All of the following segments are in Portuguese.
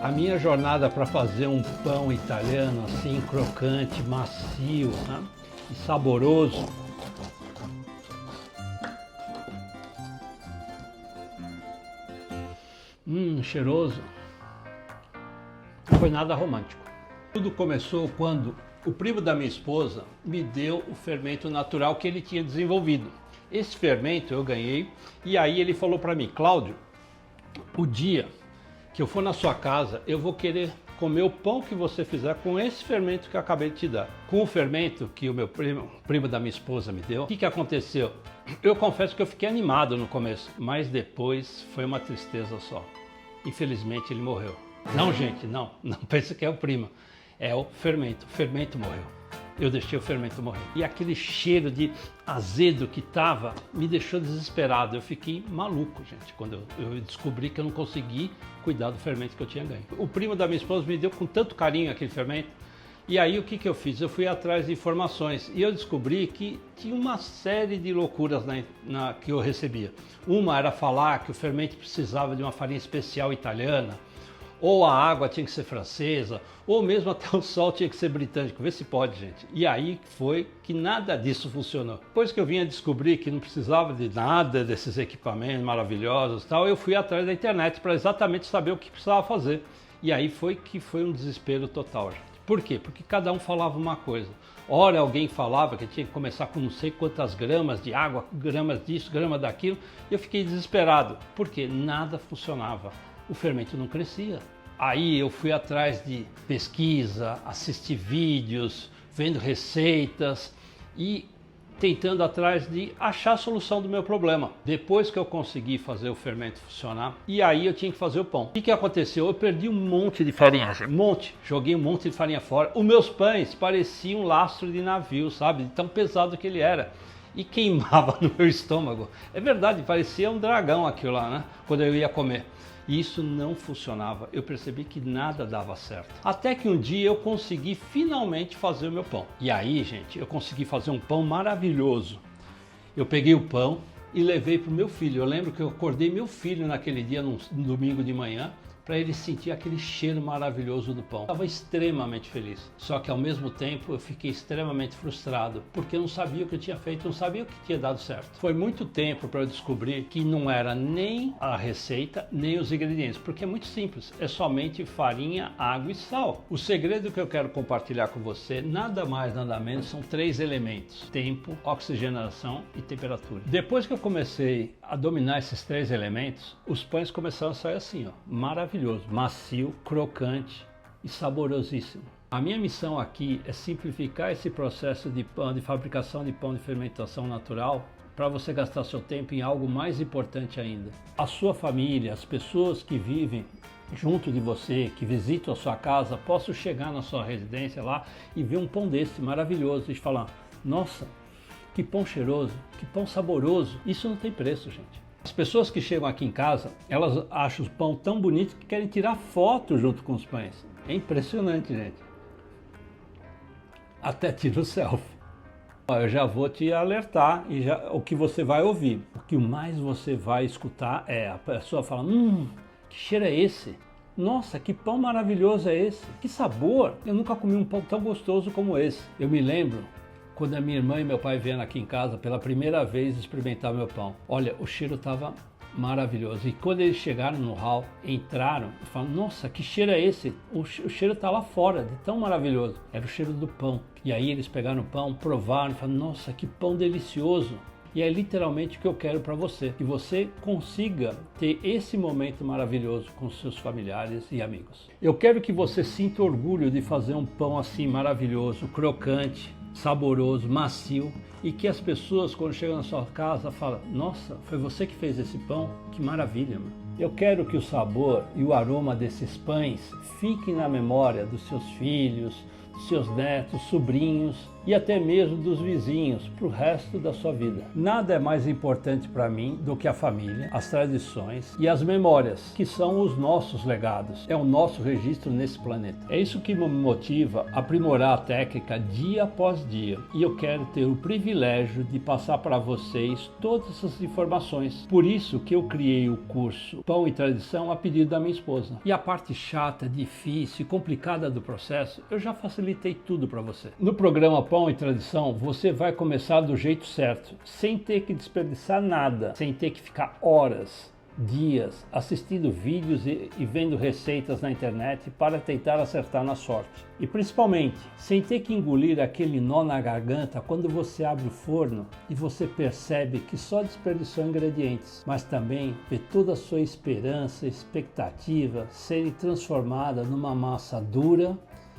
A minha jornada para fazer um pão italiano assim, crocante, macio, né? E saboroso. Cheiroso. Não foi nada romântico. Tudo começou quando o primo da minha esposa me deu o fermento natural que ele tinha desenvolvido. Esse fermento eu ganhei e aí ele falou para mim: Cláudio, o dia que eu for na sua casa, eu vou querer comer o pão que você fizer com esse fermento que eu acabei de te dar. Com o fermento que o meu primo da minha esposa me deu, o que aconteceu? Eu confesso que eu fiquei animado no começo, mas depois foi uma tristeza só. Infelizmente ele morreu. Não, gente, não pensa que é o primo, é o fermento morreu. Eu deixei o fermento morrer. E aquele cheiro de azedo que tava me deixou desesperado. Eu fiquei maluco, gente, quando eu descobri que eu não consegui cuidar do fermento que eu tinha ganho. O primo da minha esposa me deu com tanto carinho aquele fermento. E aí o que eu fiz? Eu fui atrás de informações e eu descobri que tinha uma série de loucuras que eu recebia. Uma era falar que o fermento precisava de uma farinha especial italiana, ou a água tinha que ser francesa, ou mesmo até o sol tinha que ser britânico. Vê se pode, gente. E aí foi que nada disso funcionou. Depois que eu vim a descobrir que não precisava de nada desses equipamentos maravilhosos e tal, eu fui atrás da internet para exatamente saber o que precisava fazer. E aí foi um desespero total, gente. Por quê? Porque cada um falava uma coisa. Ora alguém falava que tinha que começar com não sei quantas gramas de água, gramas disso, gramas daquilo, e eu fiquei desesperado, porque nada funcionava. O fermento não crescia. Aí eu fui atrás de pesquisa, assistir vídeos, vendo receitas e tentando atrás de achar a solução do meu problema. Depois que eu consegui fazer o fermento funcionar, e aí eu tinha que fazer o pão. O que aconteceu? Eu perdi um monte de farinha, joguei um monte de farinha fora. Os meus pães pareciam um lastro de navio, sabe? De tão pesado que ele era. E queimava no meu estômago. É verdade, parecia um dragão aquilo lá, né? Quando eu ia comer. E isso não funcionava, eu percebi que nada dava certo. Até que um dia eu consegui finalmente fazer o meu pão. E aí, gente, eu consegui fazer um pão maravilhoso. Eu peguei o pão e levei para o meu filho. Eu lembro que eu acordei meu filho naquele dia, num domingo de manhã, para ele sentir aquele cheiro maravilhoso do pão. Eu estava extremamente feliz, só que ao mesmo tempo eu fiquei extremamente frustrado, porque eu não sabia o que eu tinha feito, não sabia o que tinha dado certo. Foi muito tempo para eu descobrir que não era nem a receita, nem os ingredientes, porque é muito simples, é somente farinha, água e sal. O segredo que eu quero compartilhar com você, nada mais, nada menos, são 3 elementos: tempo, oxigenação e temperatura. Depois que eu comecei a dominar esses 3 elementos, os pães começaram a sair assim, ó, maravilhoso, macio, crocante e saborosíssimo. A minha missão aqui é simplificar esse processo de fabricação de pão de fermentação natural, para você gastar seu tempo em algo mais importante ainda. A sua família, as pessoas que vivem junto de você, que visitam a sua casa, possam chegar na sua residência lá e ver um pão desse maravilhoso e falar: nossa, que pão cheiroso, que pão saboroso. Isso não tem preço, gente. As pessoas que chegam aqui em casa, elas acham o pão tão bonito que querem tirar foto junto com os pães. É impressionante, gente. Até tira o selfie. Eu já vou te alertar e o que você vai ouvir. O que mais você vai escutar é a pessoa falando: que cheiro é esse? Nossa, que pão maravilhoso é esse? Que sabor! Eu nunca comi um pão tão gostoso como esse. Eu me lembro quando a minha irmã e meu pai vieram aqui em casa pela primeira vez experimentar meu pão. Olha, o cheiro estava maravilhoso. E quando eles chegaram no hall, entraram e falaram: nossa, que cheiro é esse? O cheiro está lá fora, de tão maravilhoso. Era o cheiro do pão. E aí eles pegaram o pão, provaram e falaram: nossa, que pão delicioso. E é literalmente o que eu quero para você, que você consiga ter esse momento maravilhoso com seus familiares e amigos. Eu quero que você sinta orgulho de fazer um pão assim maravilhoso, crocante, saboroso, macio, e que as pessoas, quando chegam na sua casa, falam: nossa, foi você que fez esse pão? Que maravilha, mano. Eu quero que o sabor e o aroma desses pães fiquem na memória dos seus filhos, dos seus netos, sobrinhos, e até mesmo dos vizinhos para o resto da sua vida. Nada é mais importante para mim do que a família, as tradições e as memórias, que são os nossos legados, é o nosso registro nesse planeta. É isso que me motiva a aprimorar a técnica dia após dia, e eu quero ter o privilégio de passar para vocês todas essas informações. Por isso que eu criei o curso Pão e Tradição a pedido da minha esposa. E a parte chata, difícil e complicada do processo, eu já facilitei tudo para você. No programa Pão e Tradição, você vai começar do jeito certo, sem ter que desperdiçar nada, sem ter que ficar horas, dias assistindo vídeos e vendo receitas na internet para tentar acertar na sorte. E principalmente, sem ter que engolir aquele nó na garganta quando você abre o forno e você percebe que só desperdiçou ingredientes, mas também vê toda a sua esperança, expectativa serem transformada numa massa dura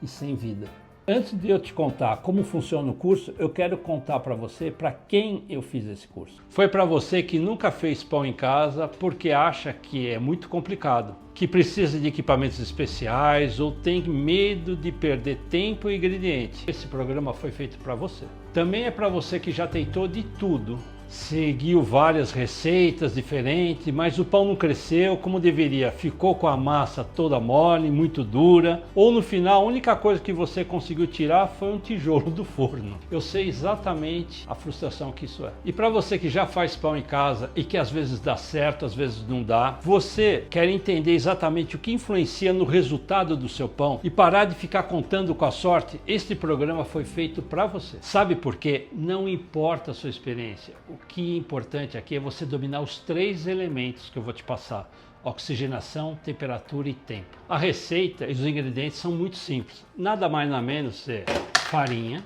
e sem vida. Antes de eu te contar como funciona o curso, eu quero contar para você para quem eu fiz esse curso. Foi para você que nunca fez pão em casa porque acha que é muito complicado, que precisa de equipamentos especiais ou tem medo de perder tempo e ingrediente. Esse programa foi feito para você. Também é para você que já tentou de tudo, seguiu várias receitas diferentes, mas o pão não cresceu como deveria, ficou com a massa toda mole, muito dura, ou no final a única coisa que você conseguiu tirar foi um tijolo do forno. Eu sei exatamente a frustração que isso é. E para você que já faz pão em casa e que às vezes dá certo, às vezes não dá, você quer entender exatamente o que influencia no resultado do seu pão e parar de ficar contando com a sorte, este programa foi feito para você. Sabe por quê? Não importa a sua experiência. O que é importante aqui é você dominar os 3 elementos que eu vou te passar: oxigenação, temperatura e tempo. A receita e os ingredientes são muito simples. Nada mais nada menos é farinha,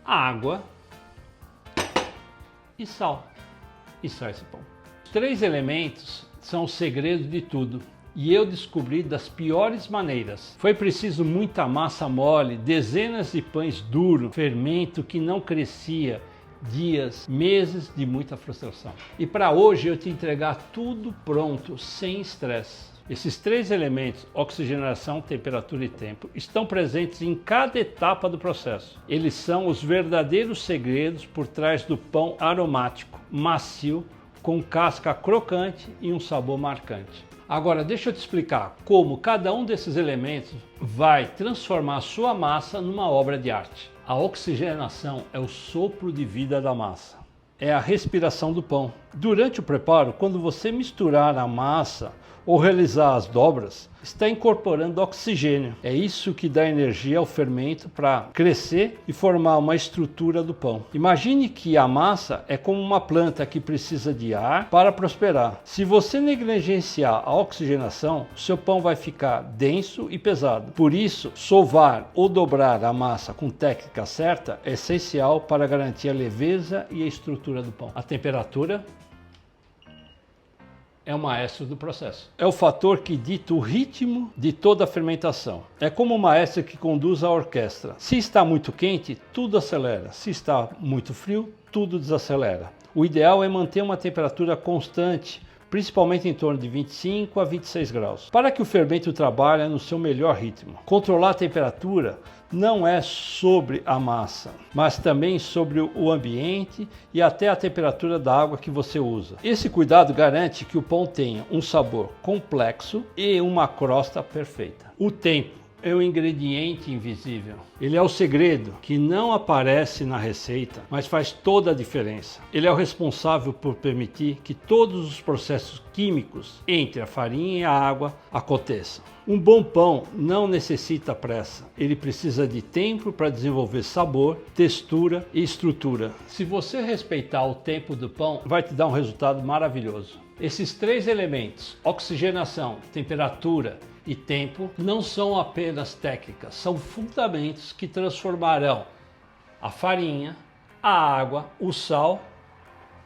água e sal. E sai esse pão. Os 3 elementos são o segredo de tudo. E eu descobri das piores maneiras. Foi preciso muita massa mole, dezenas de pães duros, fermento que não crescia, dias, meses de muita frustração. E para hoje eu te entregar tudo pronto, sem estresse. Esses 3 elementos, oxigenação, temperatura e tempo, estão presentes em cada etapa do processo. Eles são os verdadeiros segredos por trás do pão aromático, macio, com casca crocante e um sabor marcante. Agora deixa eu te explicar como cada um desses elementos vai transformar a sua massa numa obra de arte. A oxigenação é o sopro de vida da massa, é a respiração do pão. Durante o preparo, quando você misturar a massa ou realizar as dobras, está incorporando oxigênio. É isso que dá energia ao fermento para crescer e formar uma estrutura do pão. Imagine que a massa é como uma planta que precisa de ar para prosperar. Se você negligenciar a oxigenação, seu pão vai ficar denso e pesado. Por isso, sovar ou dobrar a massa com técnica certa é essencial para garantir a leveza e a estrutura do pão. A temperatura é o maestro do processo. É o fator que dita o ritmo de toda a fermentação. É como o maestro que conduz a orquestra. Se está muito quente, tudo acelera. Se está muito frio, tudo desacelera. O ideal é manter uma temperatura constante, principalmente em torno de 25 a 26 graus, para que o fermento trabalhe no seu melhor ritmo. Controlar a temperatura não é sobre a massa, mas também sobre o ambiente e até a temperatura da água que você usa. Esse cuidado garante que o pão tenha um sabor complexo e uma crosta perfeita. O tempo é um ingrediente invisível. Ele é o segredo que não aparece na receita, mas faz toda a diferença. Ele é o responsável por permitir que todos os processos químicos entre a farinha e a água aconteçam. Um bom pão não necessita pressa. Ele precisa de tempo para desenvolver sabor, textura e estrutura. Se você respeitar o tempo do pão, vai te dar um resultado maravilhoso. Esses 3 elementos, oxigenação, temperatura e tempo, não são apenas técnicas, são fundamentos que transformarão a farinha, a água, o sal,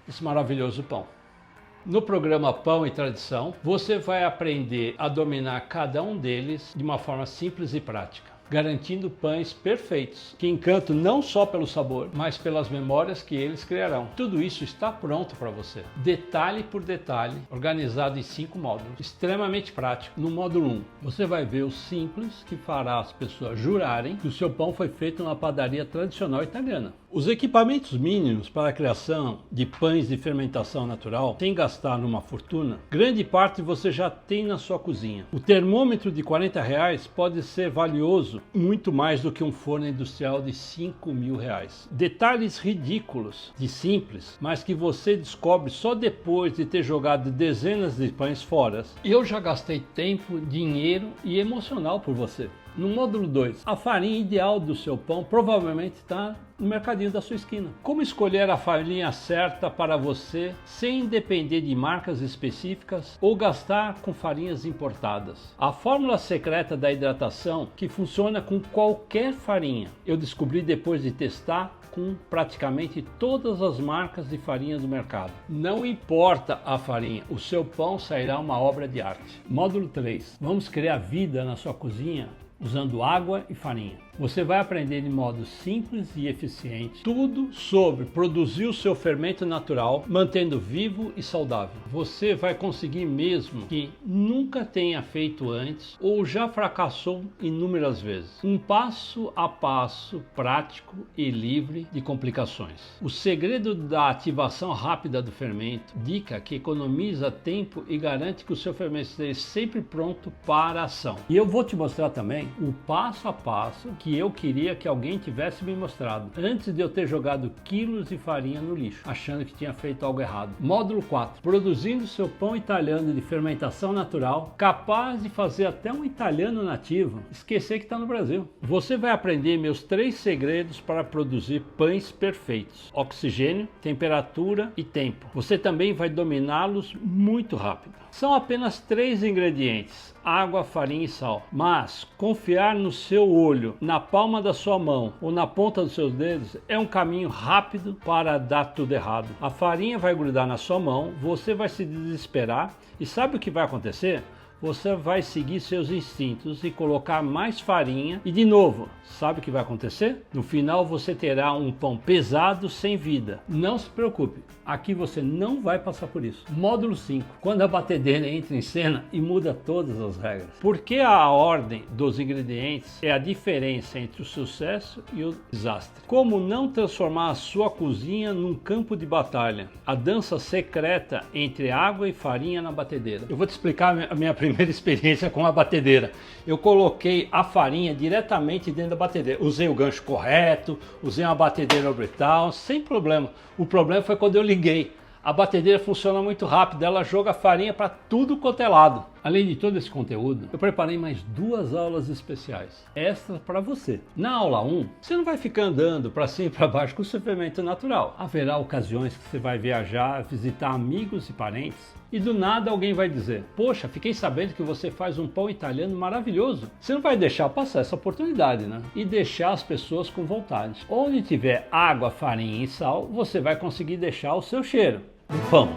esse maravilhoso pão. No programa Pão e Tradição, você vai aprender a dominar cada um deles de uma forma simples e prática. garantindo pães perfeitos, que encantam não só pelo sabor, mas pelas memórias que eles criarão. Tudo isso está pronto para você, detalhe por detalhe, organizado em 5 módulos, extremamente prático. No módulo 1, você vai ver o simples que fará as pessoas jurarem que o seu pão foi feito numa padaria tradicional italiana. Os equipamentos mínimos para a criação de pães de fermentação natural, sem gastar numa fortuna, grande parte você já tem na sua cozinha. O termômetro de R$40 pode ser valioso muito mais do que um forno industrial de R$5.000. Detalhes ridículos de simples, mas que você descobre só depois de ter jogado dezenas de pães fora. Eu já gastei tempo, dinheiro e emocional por você. No módulo 2, a farinha ideal do seu pão provavelmente está no mercadinho da sua esquina. Como escolher a farinha certa para você sem depender de marcas específicas ou gastar com farinhas importadas. A fórmula secreta da hidratação que funciona com qualquer farinha. Eu descobri depois de testar com praticamente todas as marcas de farinha do mercado. Não importa a farinha, o seu pão sairá uma obra de arte. Módulo 3. Vamos criar vida na sua cozinha usando água e farinha. Você vai aprender de modo simples e eficiente tudo sobre produzir o seu fermento natural, mantendo vivo e saudável. Você vai conseguir mesmo que nunca tenha feito antes ou já fracassou inúmeras vezes. Um passo a passo prático e livre de complicações. O segredo da ativação rápida do fermento, dica que economiza tempo e garante que o seu fermento esteja sempre pronto para a ação. E eu vou te mostrar também o passo a passo que eu queria que alguém tivesse me mostrado antes de eu ter jogado quilos de farinha no lixo, achando que tinha feito algo errado. Módulo 4. Produzindo seu pão italiano de fermentação natural, capaz de fazer até um italiano nativo esquecer que está no Brasil. Você vai aprender meus 3 segredos para produzir pães perfeitos: oxigênio, temperatura e tempo. Você também vai dominá-los muito rápido. São apenas 3 ingredientes: água, farinha e sal. Mas confiar no seu olho, na palma da sua mão ou na ponta dos seus dedos é um caminho rápido para dar tudo errado. A farinha vai grudar na sua mão, você vai se desesperar e sabe o que vai acontecer? Você vai seguir seus instintos e colocar mais farinha e de novo, sabe o que vai acontecer? No final você terá um pão pesado sem vida. Não se preocupe, aqui você não vai passar por isso. Módulo 5. Quando a batedeira entra em cena e muda todas as regras. Porque a ordem dos ingredientes é a diferença entre o sucesso e o desastre. Como não transformar a sua cozinha num campo de batalha? A dança secreta entre água e farinha na batedeira. Eu vou te explicar a minha primeira experiência com a batedeira. Eu coloquei a farinha diretamente dentro da batedeira. Usei o gancho correto, usei uma batedeira orbital, sem problema. O problema foi quando eu liguei. A batedeira funciona muito rápido, ela joga farinha para tudo quanto é lado. Além de todo esse conteúdo, eu preparei mais 2 aulas especiais, extras para você. Na aula 1, você não vai ficar andando para cima e para baixo com o seu fermento natural. Haverá ocasiões que você vai viajar, visitar amigos e parentes, e do nada alguém vai dizer: poxa, fiquei sabendo que você faz um pão italiano maravilhoso. Você não vai deixar passar essa oportunidade, né? E deixar as pessoas com vontade. Onde tiver água, farinha e sal, você vai conseguir deixar o seu cheiro do pão.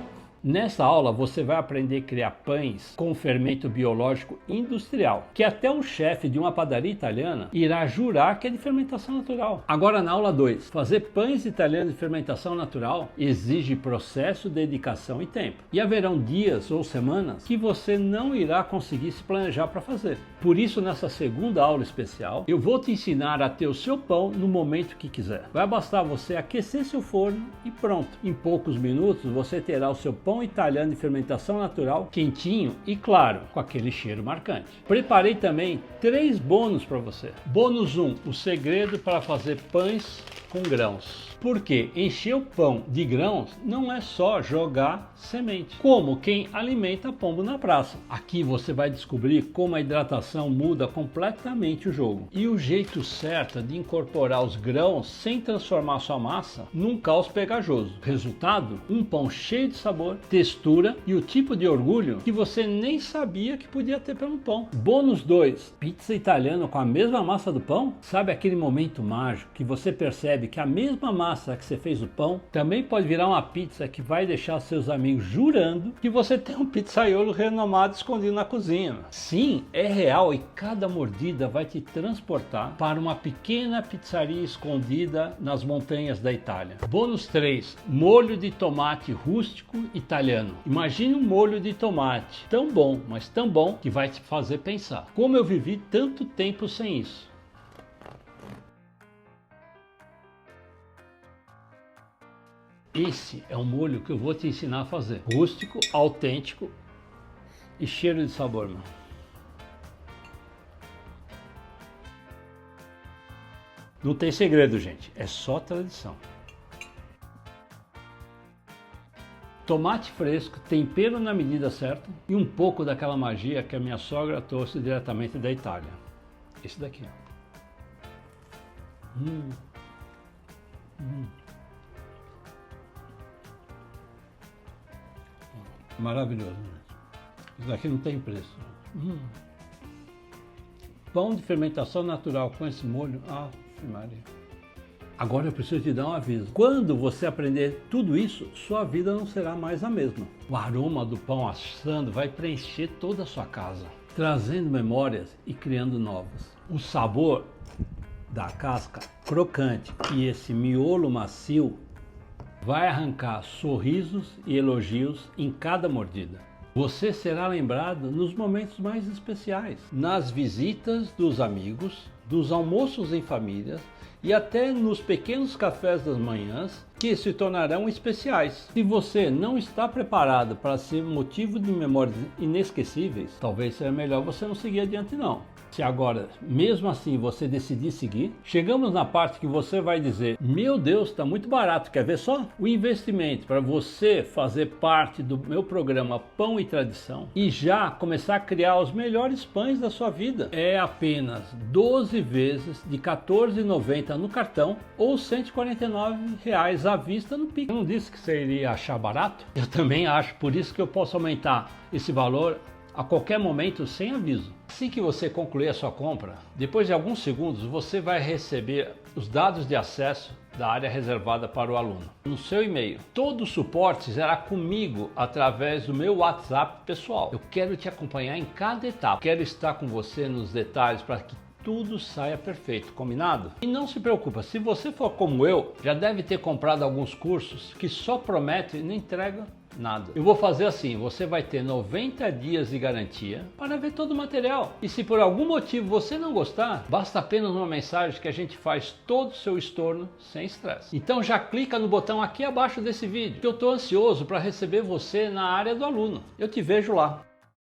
Nessa aula você vai aprender a criar pães com fermento biológico industrial, que até um chefe de uma padaria italiana irá jurar que é de fermentação natural. Agora na aula 2, fazer pães italianos de fermentação natural exige processo, dedicação e tempo. E haverão dias ou semanas que você não irá conseguir se planejar para fazer. Por isso, nessa segunda aula especial, eu vou te ensinar a ter o seu pão no momento que quiser. Vai bastar você aquecer seu forno e pronto. Em poucos minutos você terá o seu pão italiano de fermentação natural, quentinho e claro, com aquele cheiro marcante. Preparei também 3 bônus para você. Bônus 1, o segredo para fazer pães com grãos. Porque encher o pão de grãos não é só jogar semente, como quem alimenta pombo na praça. Aqui você vai descobrir como a hidratação muda completamente o jogo e o jeito certo de incorporar os grãos sem transformar sua massa num caos pegajoso. Resultado? Um pão cheio de sabor textura e o tipo de orgulho que você nem sabia que podia ter pelo pão. Bônus 2. Pizza italiana com a mesma massa do pão? Sabe aquele momento mágico que você percebe que a mesma massa que você fez o pão também pode virar uma pizza que vai deixar seus amigos jurando que você tem um pizzaiolo renomado escondido na cozinha. Sim, é real e cada mordida vai te transportar para uma pequena pizzaria escondida nas montanhas da Itália. Bônus 3. Molho de tomate rústico italiano. Imagine um molho de tomate tão bom, mas tão bom que vai te fazer pensar. Como eu vivi tanto tempo sem isso? Esse é um molho que eu vou te ensinar a fazer. Rústico, autêntico e cheiro de sabor, mano. Não tem segredo, gente. É só tradição. Tomate fresco, tempero na medida certa e um pouco daquela magia que a minha sogra trouxe diretamente da Itália. Esse daqui, ó. Maravilhoso, né? Isso daqui não tem preço. Pão de fermentação natural com esse molho. Ah, Maria. Agora eu preciso te dar um aviso. Quando você aprender tudo isso, sua vida não será mais a mesma. O aroma do pão assando vai preencher toda a sua casa, trazendo memórias e criando novas. O sabor da casca crocante e esse miolo macio vai arrancar sorrisos e elogios em cada mordida. Você será lembrado nos momentos mais especiais, nas visitas dos amigos, dos almoços em família e até nos pequenos cafés das manhãs que se tornarão especiais. Se você não está preparado para ser motivo de memórias inesquecíveis, talvez seja melhor você não seguir adiante não. Se agora, mesmo assim, você decidir seguir, chegamos na parte que você vai dizer: meu Deus, está muito barato, quer ver só? O investimento para você fazer parte do meu programa Pão e Tradição e já começar a criar os melhores pães da sua vida é apenas 12 vezes de R$ 14,90 no cartão ou R$ 149 à vista no Pix. Eu não disse que você iria achar barato? Eu também acho, por isso que eu posso aumentar esse valor a qualquer momento sem aviso. Assim que você concluir a sua compra, depois de alguns segundos você vai receber os dados de acesso da área reservada para o aluno no seu e-mail. Todo o suporte será comigo através do meu WhatsApp pessoal. Eu quero te acompanhar em cada etapa, quero estar com você nos detalhes para que tudo saia perfeito, combinado? E não se preocupa, se você for como eu, já deve ter comprado alguns cursos que só prometem e não entregam nada. Eu vou fazer assim, você vai ter 90 dias de garantia para ver todo o material. E se por algum motivo você não gostar, basta apenas uma mensagem que a gente faz todo o seu estorno sem estresse. Então já clica no botão aqui abaixo desse vídeo, que eu estou ansioso para receber você na área do aluno. Eu te vejo lá.